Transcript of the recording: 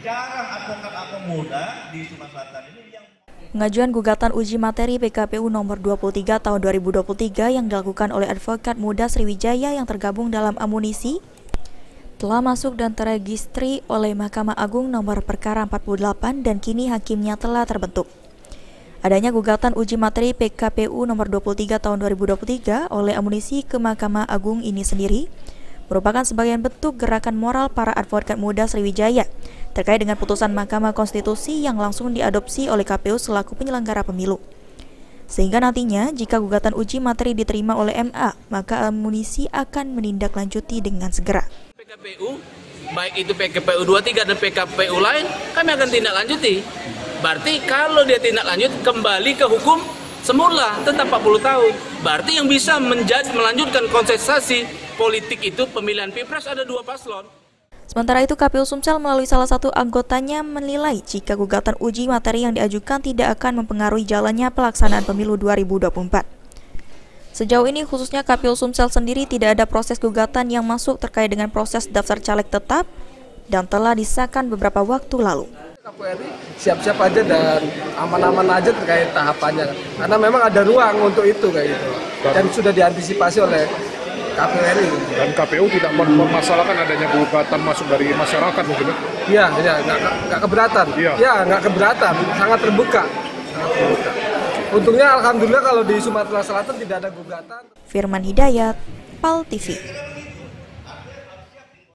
jarang advokat muda di Sumatera Selatan ini yang pengajuan gugatan uji materi PKPU nomor 23 tahun 2023 yang dilakukan oleh advokat muda Sriwijaya yang tergabung dalam Amunisi telah masuk dan terregistri oleh Mahkamah Agung nomor perkara 48 dan kini hakimnya telah terbentuk. Adanya gugatan uji materi PKPU nomor 23 tahun 2023 oleh Amunisi ke Mahkamah Agung ini sendiri merupakan sebagian bentuk gerakan moral para advokat muda Sriwijaya terkait dengan putusan Mahkamah Konstitusi yang langsung diadopsi oleh KPU selaku penyelenggara pemilu. Sehingga nantinya jika gugatan uji materi diterima oleh MA, maka Amunisi akan menindaklanjuti dengan segera. PKPU, baik itu PKPU 23 dan PKPU lain, kami akan tindak lanjuti. Berarti kalau dia tindak lanjut kembali ke hukum semula tetap 40 tahun. Berarti yang bisa melanjutkan kontestasi politik itu pemilihan Pilpres ada 2 paslon. Sementara itu KPU Sumsel melalui salah satu anggotanya menilai jika gugatan uji materi yang diajukan tidak akan mempengaruhi jalannya pelaksanaan pemilu 2024. Sejauh ini khususnya KPU Sumsel sendiri tidak ada proses gugatan yang masuk terkait dengan proses daftar caleg tetap dan telah disahkan beberapa waktu lalu. KPU RI siap-siap aja dan aman-aman aja terkait tahapannya, karena memang ada ruang untuk itu kayak gitu dan sudah diantisipasi oleh KPU RI. Dan KPU tidak mempermasalahkan adanya gugatan masuk dari masyarakat mungkin? Iya, nggak keberatan. Iya, nggak keberatan, sangat terbuka. Untungnya alhamdulillah kalau di Sumatera Selatan tidak ada gugatan. Firman Hidayat, PAL TV.